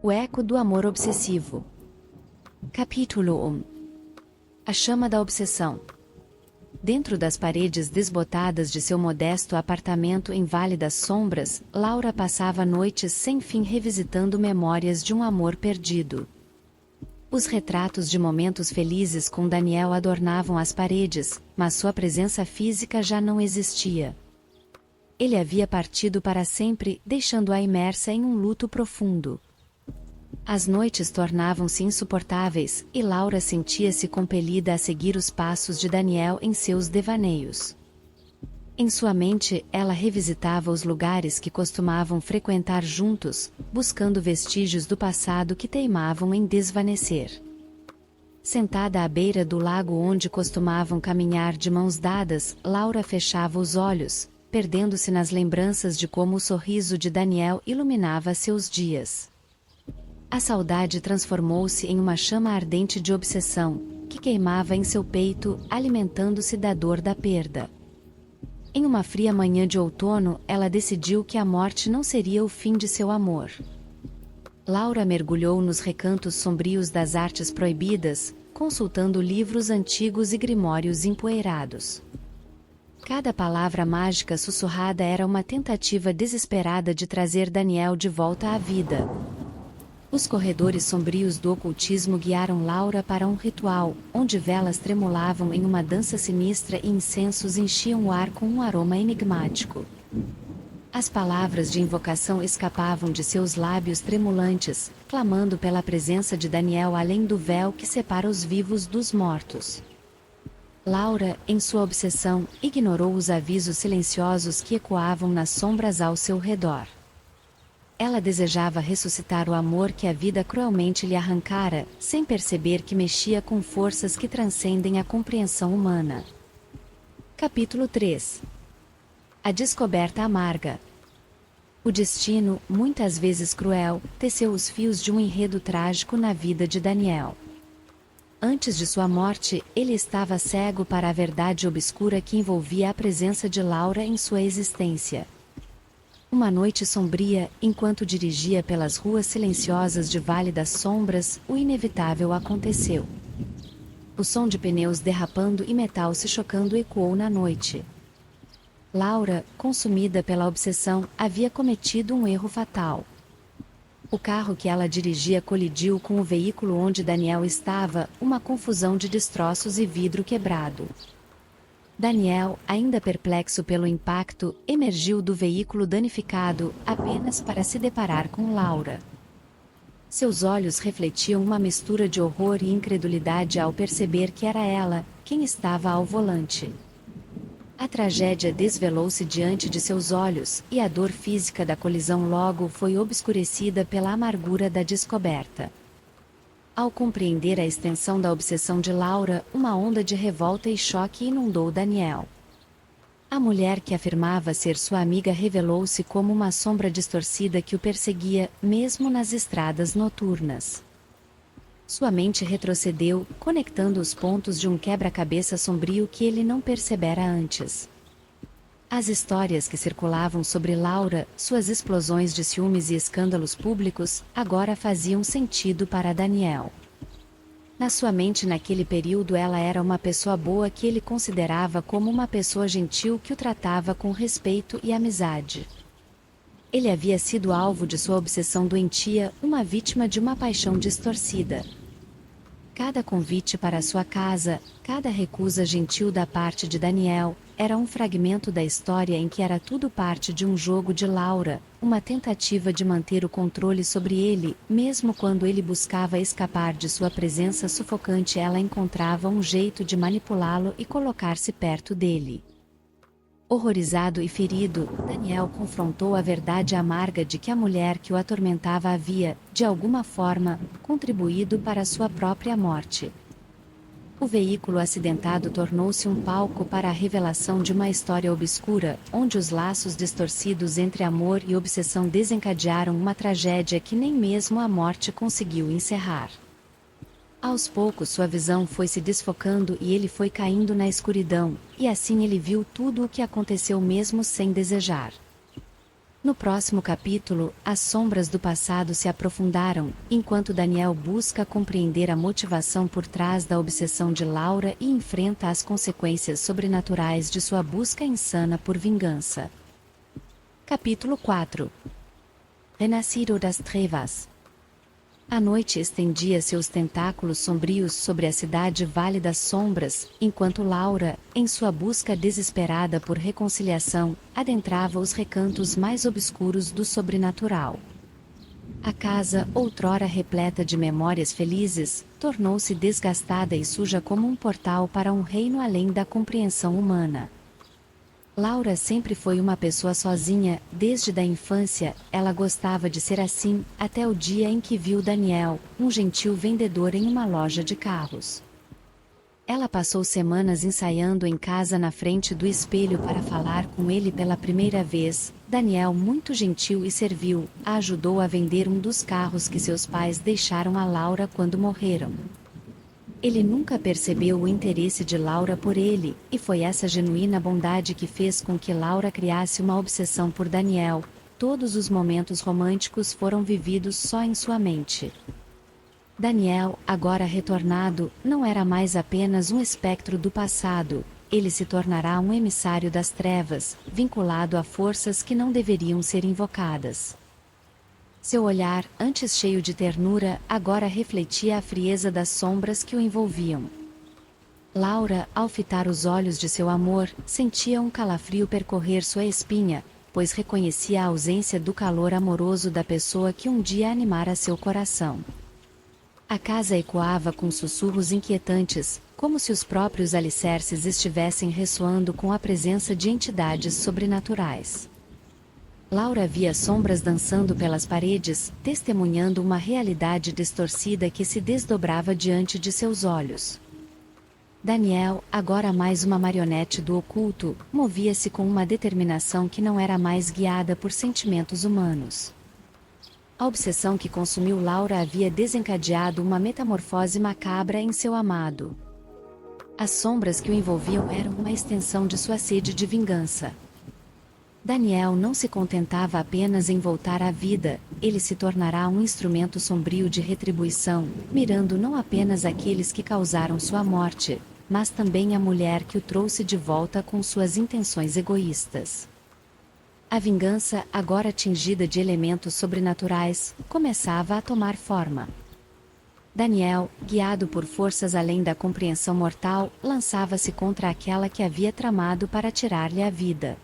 O eco do amor obsessivo. Capítulo 1. A chama da obsessão. Dentro das paredes desbotadas de seu modesto apartamento em Vale das Sombras, Laura passava noites sem fim revisitando memórias de um amor perdido. Os retratos de momentos felizes com Daniel adornavam as paredes, mas sua presença física já não existia. Ele havia partido para sempre, deixando-a imersa em um luto profundo. As noites tornavam-se insuportáveis, e Laura sentia-se compelida a seguir os passos de Daniel em seus devaneios. Em sua mente, ela revisitava os lugares que costumavam frequentar juntos, buscando vestígios do passado que teimavam em desvanecer. Sentada à beira do lago onde costumavam caminhar de mãos dadas, Laura fechava os olhos, perdendo-se nas lembranças de como o sorriso de Daniel iluminava seus dias. A saudade transformou-se em uma chama ardente de obsessão, que queimava em seu peito, alimentando-se da dor da perda. Em uma fria manhã de outono, ela decidiu que a morte não seria o fim de seu amor. Laura mergulhou nos recantos sombrios das artes proibidas, consultando livros antigos e grimórios empoeirados. Cada palavra mágica sussurrada era uma tentativa desesperada de trazer Daniel de volta à vida. Os corredores sombrios do ocultismo guiaram Laura para um ritual, onde velas tremulavam em uma dança sinistra e incensos enchiam o ar com um aroma enigmático. As palavras de invocação escapavam de seus lábios tremulantes, clamando pela presença de Daniel além do véu que separa os vivos dos mortos. Laura, em sua obsessão, ignorou os avisos silenciosos que ecoavam nas sombras ao seu redor. Ela desejava ressuscitar o amor que a vida cruelmente lhe arrancara, sem perceber que mexia com forças que transcendem a compreensão humana. Capítulo 3. A descoberta amarga. O destino, muitas vezes cruel, teceu os fios de um enredo trágico na vida de Daniel. Antes de sua morte, ele estava cego para a verdade obscura que envolvia a presença de Laura em sua existência. Uma noite sombria, enquanto dirigia pelas ruas silenciosas de Vale das Sombras, o inevitável aconteceu. O som de pneus derrapando e metal se chocando ecoou na noite. Laura, consumida pela obsessão, havia cometido um erro fatal. O carro que ela dirigia colidiu com o veículo onde Daniel estava, uma confusão de destroços e vidro quebrado. Daniel, ainda perplexo pelo impacto, emergiu do veículo danificado, apenas para se deparar com Laura. Seus olhos refletiam uma mistura de horror e incredulidade ao perceber que era ela, quem estava ao volante. A tragédia desvelou-se diante de seus olhos, e a dor física da colisão logo foi obscurecida pela amargura da descoberta. Ao compreender a extensão da obsessão de Laura, uma onda de revolta e choque inundou Daniel. A mulher que afirmava ser sua amiga revelou-se como uma sombra distorcida que o perseguia, mesmo nas estradas noturnas. Sua mente retrocedeu, conectando os pontos de um quebra-cabeça sombrio que ele não percebera antes. As histórias que circulavam sobre Laura, suas explosões de ciúmes e escândalos públicos, agora faziam sentido para Daniel. Na sua mente naquele período ela era uma pessoa boa que ele considerava como uma pessoa gentil que o tratava com respeito e amizade. Ele havia sido alvo de sua obsessão doentia, uma vítima de uma paixão distorcida. Cada convite para sua casa, cada recusa gentil da parte de Daniel, era um fragmento da história em que era tudo parte de um jogo de Laura, uma tentativa de manter o controle sobre ele, mesmo quando ele buscava escapar de sua presença sufocante, ela encontrava um jeito de manipulá-lo e colocar-se perto dele. Horrorizado e ferido, Daniel confrontou a verdade amarga de que a mulher que o atormentava havia, de alguma forma, contribuído para sua própria morte. O veículo acidentado tornou-se um palco para a revelação de uma história obscura, onde os laços distorcidos entre amor e obsessão desencadearam uma tragédia que nem mesmo a morte conseguiu encerrar. Aos poucos sua visão foi se desfocando e ele foi caindo na escuridão, e assim ele viu tudo o que aconteceu mesmo sem desejar. No próximo capítulo, as sombras do passado se aprofundaram, enquanto Daniel busca compreender a motivação por trás da obsessão de Laura e enfrenta as consequências sobrenaturais de sua busca insana por vingança. Capítulo 4. Renascido das Trevas. A noite estendia seus tentáculos sombrios sobre a cidade Vale das Sombras, enquanto Laura, em sua busca desesperada por reconciliação, adentrava os recantos mais obscuros do sobrenatural. A casa, outrora repleta de memórias felizes, tornou-se desgastada e suja como um portal para um reino além da compreensão humana. Laura sempre foi uma pessoa sozinha, desde a infância, ela gostava de ser assim, até o dia em que viu Daniel, um gentil vendedor em uma loja de carros. Ela passou semanas ensaiando em casa na frente do espelho para falar com ele pela primeira vez. Daniel, muito gentil e servil, a ajudou a vender um dos carros que seus pais deixaram a Laura quando morreram. Ele nunca percebeu o interesse de Laura por ele, e foi essa genuína bondade que fez com que Laura criasse uma obsessão por Daniel. Todos os momentos românticos foram vividos só em sua mente. Daniel, agora retornado, não era mais apenas um espectro do passado, ele se tornará um emissário das trevas, vinculado a forças que não deveriam ser invocadas. Seu olhar, antes cheio de ternura, agora refletia a frieza das sombras que o envolviam. Laura, ao fitar os olhos de seu amor, sentia um calafrio percorrer sua espinha, pois reconhecia a ausência do calor amoroso da pessoa que um dia animara seu coração. A casa ecoava com sussurros inquietantes, como se os próprios alicerces estivessem ressoando com a presença de entidades sobrenaturais. Laura via sombras dançando pelas paredes, testemunhando uma realidade distorcida que se desdobrava diante de seus olhos. Daniel, agora mais uma marionete do oculto, movia-se com uma determinação que não era mais guiada por sentimentos humanos. A obsessão que consumiu Laura havia desencadeado uma metamorfose macabra em seu amado. As sombras que o envolviam eram uma extensão de sua sede de vingança. Daniel não se contentava apenas em voltar à vida, ele se tornará um instrumento sombrio de retribuição, mirando não apenas aqueles que causaram sua morte, mas também a mulher que o trouxe de volta com suas intenções egoístas. A vingança, agora tingida de elementos sobrenaturais, começava a tomar forma. Daniel, guiado por forças além da compreensão mortal, lançava-se contra aquela que havia tramado para tirar-lhe a vida.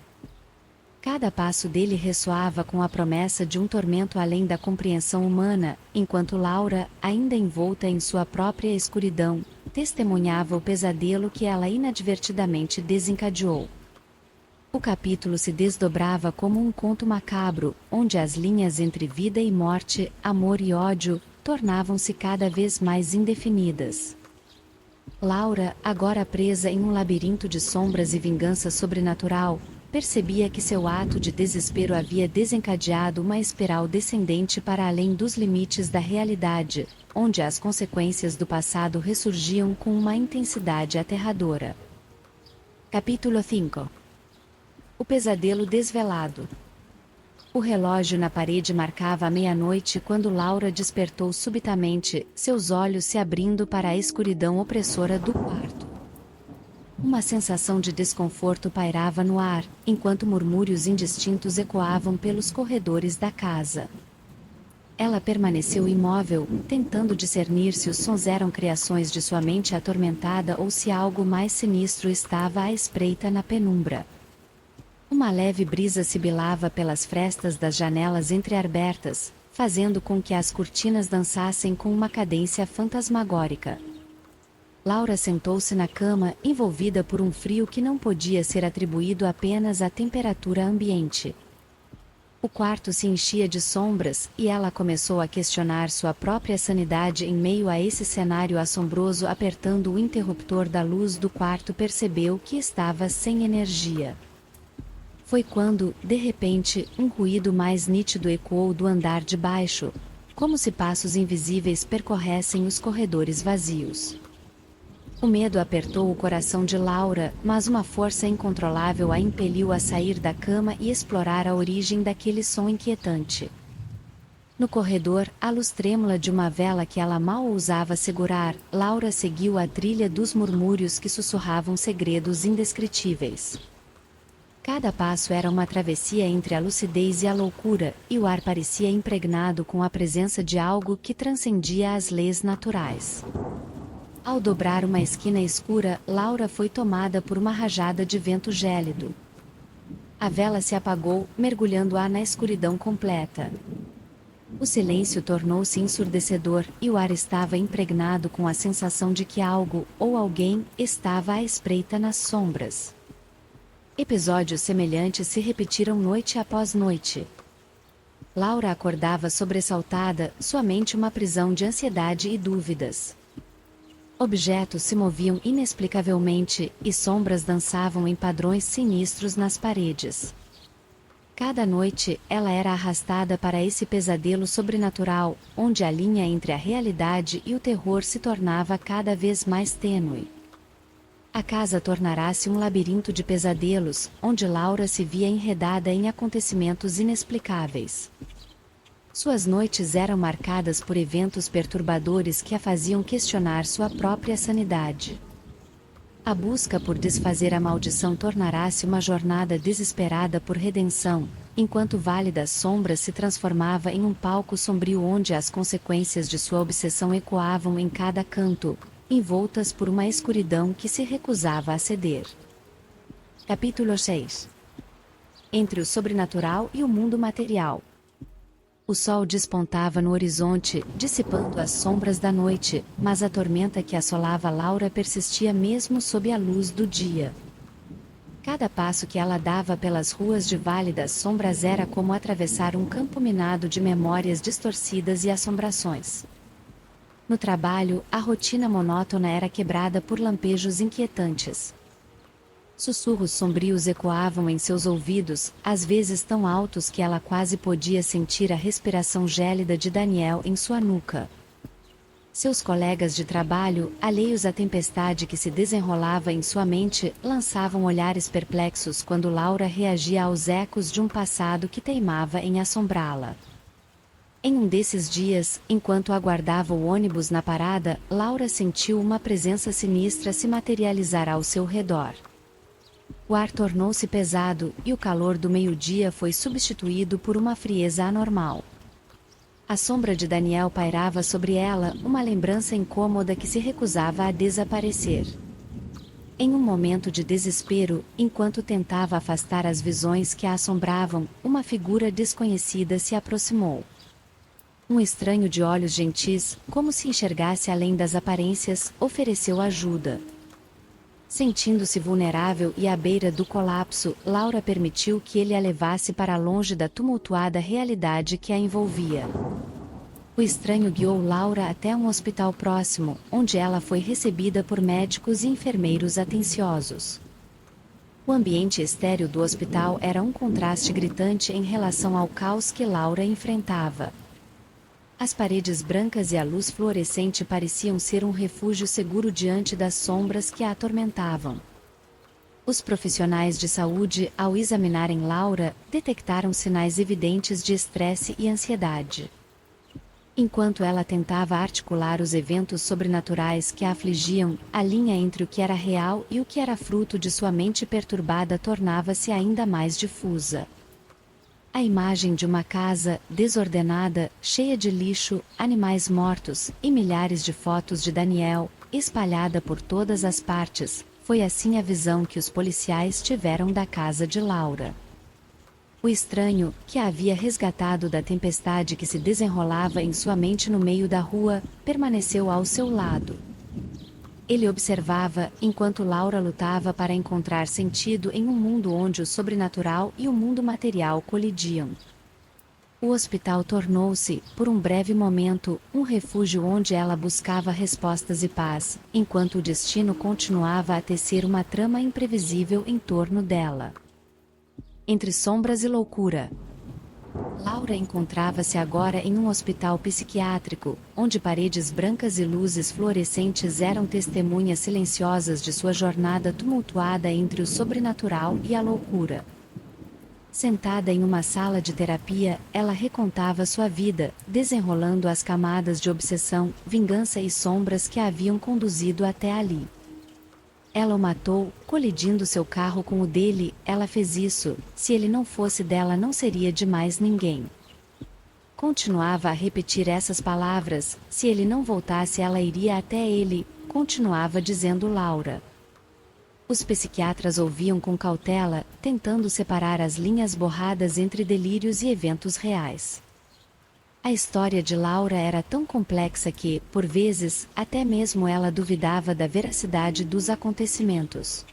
Cada passo dele ressoava com a promessa de um tormento além da compreensão humana, enquanto Laura, ainda envolta em sua própria escuridão, testemunhava o pesadelo que ela inadvertidamente desencadeou. O capítulo se desdobrava como um conto macabro, onde as linhas entre vida e morte, amor e ódio, tornavam-se cada vez mais indefinidas. Laura, agora presa em um labirinto de sombras e vingança sobrenatural, percebia que seu ato de desespero havia desencadeado uma espiral descendente para além dos limites da realidade, onde as consequências do passado ressurgiam com uma intensidade aterradora. Capítulo 5. O pesadelo desvelado. O relógio na parede marcava a meia-noite quando Laura despertou subitamente, seus olhos se abrindo para a escuridão opressora do quarto. Uma sensação de desconforto pairava no ar, enquanto murmúrios indistintos ecoavam pelos corredores da casa. Ela permaneceu imóvel, tentando discernir se os sons eram criações de sua mente atormentada ou se algo mais sinistro estava à espreita na penumbra. Uma leve brisa sibilava pelas frestas das janelas entreabertas, fazendo com que as cortinas dançassem com uma cadência fantasmagórica. Laura sentou-se na cama, envolvida por um frio que não podia ser atribuído apenas à temperatura ambiente. O quarto se enchia de sombras, e ela começou a questionar sua própria sanidade em meio a esse cenário assombroso. Apertando o interruptor da luz do quarto, percebeu que estava sem energia. Foi quando, de repente, um ruído mais nítido ecoou do andar de baixo, como se passos invisíveis percorressem os corredores vazios. O medo apertou o coração de Laura, mas uma força incontrolável a impeliu a sair da cama e explorar a origem daquele som inquietante. No corredor, à luz trêmula de uma vela que ela mal ousava segurar, Laura seguiu a trilha dos murmúrios que sussurravam segredos indescritíveis. Cada passo era uma travessia entre a lucidez e a loucura, e o ar parecia impregnado com a presença de algo que transcendia as leis naturais. Ao dobrar uma esquina escura, Laura foi tomada por uma rajada de vento gélido. A vela se apagou, mergulhando-a na escuridão completa. O silêncio tornou-se ensurdecedor, e o ar estava impregnado com a sensação de que algo, ou alguém, estava à espreita nas sombras. Episódios semelhantes se repetiram noite após noite. Laura acordava sobressaltada, sua mente uma prisão de ansiedade e dúvidas. Objetos se moviam inexplicavelmente, e sombras dançavam em padrões sinistros nas paredes. Cada noite, ela era arrastada para esse pesadelo sobrenatural, onde a linha entre a realidade e o terror se tornava cada vez mais tênue. A casa tornara-se um labirinto de pesadelos, onde Laura se via enredada em acontecimentos inexplicáveis. Suas noites eram marcadas por eventos perturbadores que a faziam questionar sua própria sanidade. A busca por desfazer a maldição tornara-se uma jornada desesperada por redenção, enquanto o Vale das Sombras se transformava em um palco sombrio onde as consequências de sua obsessão ecoavam em cada canto, envoltas por uma escuridão que se recusava a ceder. Capítulo 6. Entre o sobrenatural e o mundo material. O sol despontava no horizonte, dissipando as sombras da noite, mas a tormenta que assolava Laura persistia mesmo sob a luz do dia. Cada passo que ela dava pelas ruas de Vale das Sombras era como atravessar um campo minado de memórias distorcidas e assombrações. No trabalho, a rotina monótona era quebrada por lampejos inquietantes. Sussurros sombrios ecoavam em seus ouvidos, às vezes tão altos que ela quase podia sentir a respiração gélida de Daniel em sua nuca. Seus colegas de trabalho, alheios à tempestade que se desenrolava em sua mente, lançavam olhares perplexos quando Laura reagia aos ecos de um passado que teimava em assombrá-la. Em um desses dias, enquanto aguardava o ônibus na parada, Laura sentiu uma presença sinistra se materializar ao seu redor. O ar tornou-se pesado, e o calor do meio-dia foi substituído por uma frieza anormal. A sombra de Daniel pairava sobre ela, uma lembrança incômoda que se recusava a desaparecer. Em um momento de desespero, enquanto tentava afastar as visões que a assombravam, uma figura desconhecida se aproximou. Um estranho de olhos gentis, como se enxergasse além das aparências, ofereceu ajuda. Sentindo-se vulnerável e à beira do colapso, Laura permitiu que ele a levasse para longe da tumultuada realidade que a envolvia. O estranho guiou Laura até um hospital próximo, onde ela foi recebida por médicos e enfermeiros atenciosos. O ambiente estéril do hospital era um contraste gritante em relação ao caos que Laura enfrentava. As paredes brancas e a luz fluorescente pareciam ser um refúgio seguro diante das sombras que a atormentavam. Os profissionais de saúde, ao examinarem Laura, detectaram sinais evidentes de estresse e ansiedade. Enquanto ela tentava articular os eventos sobrenaturais que a afligiam, a linha entre o que era real e o que era fruto de sua mente perturbada tornava-se ainda mais difusa. A imagem de uma casa, desordenada, cheia de lixo, animais mortos, e milhares de fotos de Daniel, espalhada por todas as partes, foi assim a visão que os policiais tiveram da casa de Laura. O estranho, que a havia resgatado da tempestade que se desenrolava em sua mente no meio da rua, permaneceu ao seu lado. Ele observava, enquanto Laura lutava para encontrar sentido em um mundo onde o sobrenatural e o mundo material colidiam. O hospital tornou-se, por um breve momento, um refúgio onde ela buscava respostas e paz, enquanto o destino continuava a tecer uma trama imprevisível em torno dela. Entre sombras e loucura. Laura encontrava-se agora em um hospital psiquiátrico, onde paredes brancas e luzes fluorescentes eram testemunhas silenciosas de sua jornada tumultuada entre o sobrenatural e a loucura. Sentada em uma sala de terapia, ela recontava sua vida, desenrolando as camadas de obsessão, vingança e sombras que a haviam conduzido até ali. Ela o matou, colidindo seu carro com o dele. Ela fez isso. Se ele não fosse dela, não seria de mais ninguém. Continuava a repetir essas palavras. Se ele não voltasse, ela iria até ele. Continuava dizendo Laura. Os psiquiatras ouviam com cautela, tentando separar as linhas borradas entre delírios e eventos reais. A história de Laura era tão complexa que, por vezes, até mesmo ela duvidava da veracidade dos acontecimentos.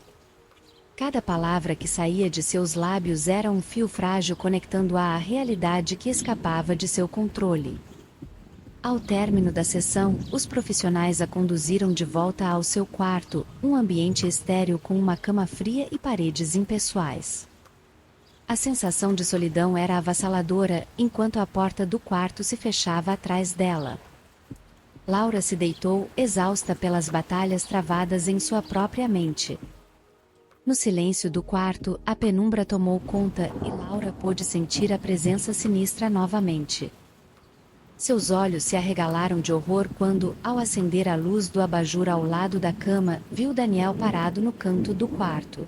Cada palavra que saía de seus lábios era um fio frágil conectando-a à realidade que escapava de seu controle. Ao término da sessão, os profissionais a conduziram de volta ao seu quarto, um ambiente estéril com uma cama fria e paredes impessoais. A sensação de solidão era avassaladora, enquanto a porta do quarto se fechava atrás dela. Laura se deitou, exausta pelas batalhas travadas em sua própria mente. No silêncio do quarto, a penumbra tomou conta e Laura pôde sentir a presença sinistra novamente. Seus olhos se arregalaram de horror quando, ao acender a luz do abajur ao lado da cama, viu Daniel parado no canto do quarto.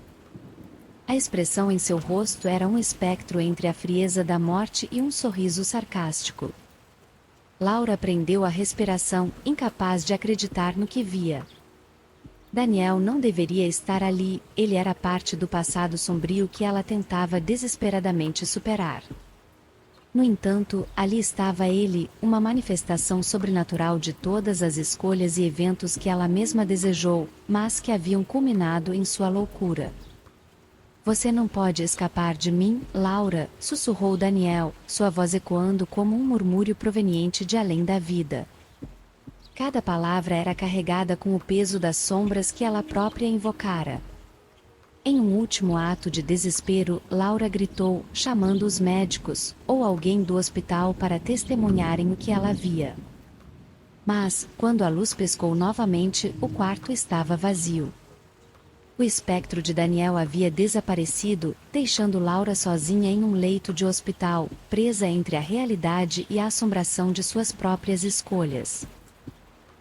A expressão em seu rosto era um espectro entre a frieza da morte e um sorriso sarcástico. Laura prendeu a respiração, incapaz de acreditar no que via. Daniel não deveria estar ali, ele era parte do passado sombrio que ela tentava desesperadamente superar. No entanto, ali estava ele, uma manifestação sobrenatural de todas as escolhas e eventos que ela mesma desejou, mas que haviam culminado em sua loucura. Você não pode escapar de mim, Laura, sussurrou Daniel, sua voz ecoando como um murmúrio proveniente de além da vida. Cada palavra era carregada com o peso das sombras que ela própria invocara. Em um último ato de desespero, Laura gritou, chamando os médicos, ou alguém do hospital para testemunharem o que ela via. Mas, quando a luz piscou novamente, o quarto estava vazio. O espectro de Daniel havia desaparecido, deixando Laura sozinha em um leito de hospital, presa entre a realidade e a assombração de suas próprias escolhas.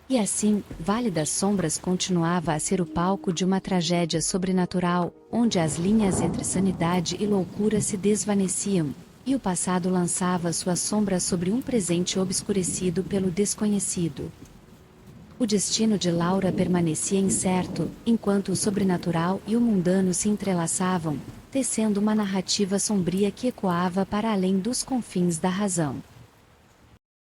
E assim, Vale das Sombras continuava a ser o palco de uma tragédia sobrenatural, onde as linhas entre sanidade e loucura se desvaneciam, e o passado lançava sua sombra sobre um presente obscurecido pelo desconhecido. O destino de Laura permanecia incerto, enquanto o sobrenatural e o mundano se entrelaçavam, tecendo uma narrativa sombria que ecoava para além dos confins da razão.